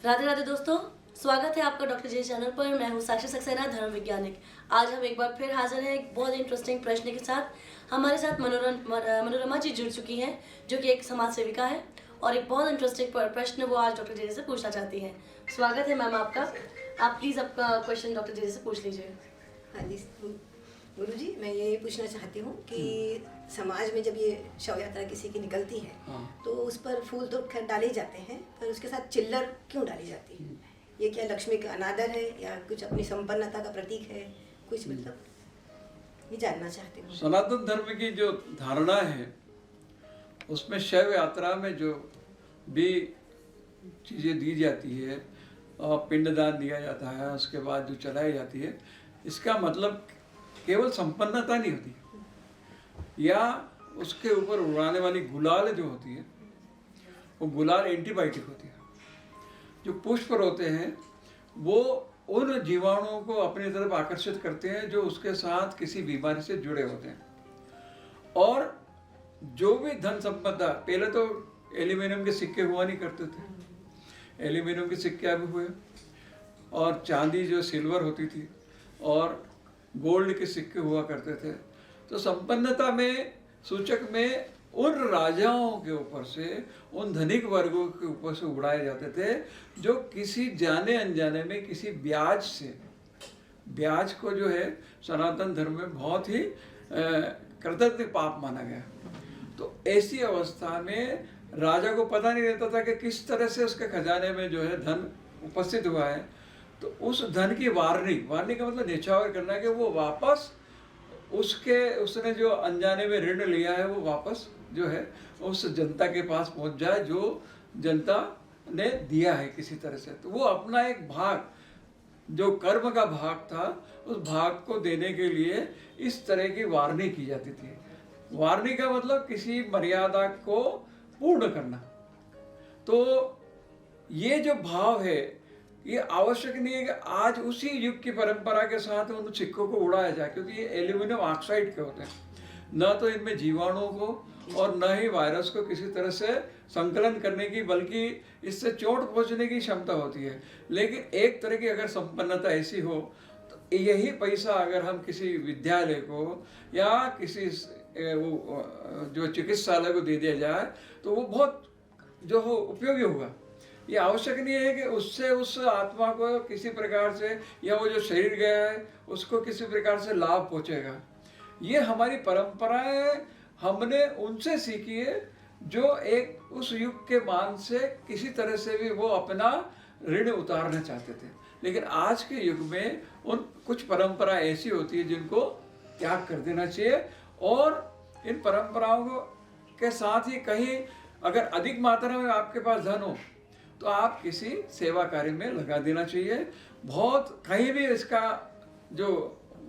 राधे राधे दोस्तों, स्वागत है आपका डॉक्टर जे चैनल पर। मैं हूँ साक्षी सक्सेना, धर्म वैज्ञानिक। आज हम एक बार फिर हाजिर हैं एक बहुत इंटरेस्टिंग प्रश्न के साथ। हमारे साथ मनोरमा जी जुड़ चुकी हैं, जो कि एक समाज सेविका है, और एक बहुत इंटरेस्टिंग प्रश्न वो आज डॉक्टर जे से पूछना चाहती हैं। स्वागत है मैम आपका। आप प्लीज़ आपका क्वेश्चन डॉक्टर जे से पूछ लीजिए। हाँ जी गुरु जी, मैं ये पूछना चाहती हूँ कि समाज में जब ये शव यात्रा किसी की निकलती है तो उस पर फूल तो खैर डाले जाते हैं, पर उसके साथ चिल्लर क्यों डाली जाती है? ये क्या लक्ष्मी का अनादर है या कुछ अपनी संपन्नता का प्रतीक है? कुछ मतलब ये जानना चाहती हूँ। सनातन धर्म की जो धारणा है उसमें शव यात्रा में जो भी चीज़ें दी जाती है और पिंडदान दिया जाता है, उसके बाद जो चलाई जाती है, इसका मतलब केवल संपन्नता नहीं होती, या उसके ऊपर उड़ाने वाली गुलाल जो होती है वो गुलाल एंटीबायोटिक होती है। जो पुष्प होते हैं वो उन जीवाणुओं को अपनी तरफ आकर्षित करते हैं जो उसके साथ किसी बीमारी से जुड़े होते हैं। और जो भी धन संपदा, पहले तो एल्यूमिनियम के सिक्के हुआ नहीं करते थे, एल्यूमिनियम के सिक्के अभी हुए, और चांदी जो सिल्वर होती थी, और गोल्ड के सिक्के हुआ करते थे। तो संपन्नता में सूचक में उन राजाओं के ऊपर से, उन धनिक वर्गों के ऊपर से उड़ाए जाते थे जो किसी जाने अनजाने में किसी ब्याज से, ब्याज को जो है सनातन धर्म में बहुत ही कृतज्ञ पाप माना गया। तो ऐसी अवस्था में राजा को पता नहीं रहता था कि किस तरह से उसके खजाने में जो है धन उपस्थित हुआ है। तो उस धन की वारनी का मतलब निछावर करना है कि वो वापस उसने जो अनजाने में ऋण लिया है वो वापस जो है उस जनता के पास पहुंच जाए जो जनता ने दिया है किसी तरह से। तो वो अपना एक भाग, जो कर्म का भाग था, उस भाग को देने के लिए इस तरह की वारनी की जाती थी। वारनी का मतलब किसी मर्यादा को पूर्ण करना। तो ये जो भाव है, ये आवश्यक नहीं है कि आज उसी युग की परंपरा के साथ उन सिक्कों को उड़ाया जाए, क्योंकि ये एल्यूमिनियम ऑक्साइड के होते हैं। न तो इनमें जीवाणुओं को और न ही वायरस को किसी तरह से संकलन करने की, बल्कि इससे चोट पहुंचने की क्षमता होती है। लेकिन एक तरह की अगर संपन्नता ऐसी हो तो यही पैसा अगर हम किसी विद्यालय को या किसी जो चिकित्सालय को दे दिया जाए तो वो बहुत जो हो उपयोगी होगा। ये आवश्यक नहीं है कि उससे उस आत्मा को किसी प्रकार से, या वो जो शरीर गया है उसको किसी प्रकार से लाभ पहुंचेगा। ये हमारी परंपराएं हमने उनसे सीखी है जो एक उस युग के मान से किसी तरह से भी वो अपना ऋण उतारना चाहते थे। लेकिन आज के युग में उन कुछ परंपरा ऐसी होती है जिनको त्याग कर देना चाहिए, और इन परंपराओं के साथ ही कहीं अगर अधिक मात्रा में आपके पास धन हो तो आप किसी सेवा कार्य में लगा देना चाहिए। बहुत कहीं भी इसका जो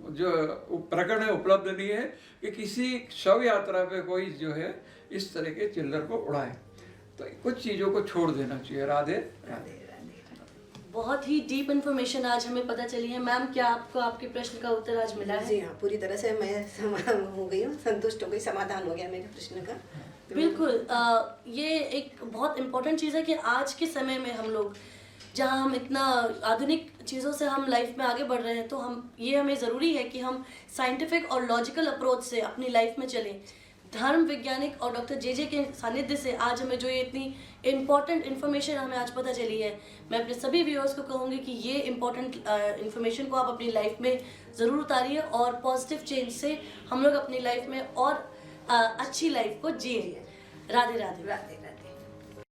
प्रकरण है उपलब्ध नहीं है कि किसी शव यात्रा पे कोई जो है इस तरह के चिल्लर को उड़ाए। तो कुछ चीज़ों को छोड़ देना चाहिए। राधे राधे। बहुत ही डीप इन्फॉर्मेशन आज हमें पता चली है। मैम, क्या आपको आपके प्रश्न का उत्तर आज मिला है? जी हाँ, पूरी तरह से मैं हो गई हूँ, संतुष्ट हो गई, समाधान हो गया मेरे प्रश्न का। बिल्कुल। ये एक बहुत इम्पोर्टेंट चीज़ है कि आज के समय में हम लोग, जहाँ हम इतना आधुनिक चीज़ों से हम लाइफ में आगे बढ़ रहे हैं, तो हमें ज़रूरी है कि हम साइंटिफिक और लॉजिकल अप्रोच से अपनी लाइफ में चलें। धर्म वैज्ञानिक और डॉक्टर जे के सानिध्य से आज हमें जो ये इतनी इम्पॉर्टेंट इन्फॉर्मेशन हमें आज पता चली है, मैं अपने सभी व्यूअर्स को कहूँगी कि ये इम्पॉर्टेंट इन्फॉर्मेशन को आप अपनी लाइफ में ज़रूर उतारिए, और पॉजिटिव चेंज से हम लोग अपनी लाइफ में और अच्छी लाइफ को जिए। राधे राधे। राधे।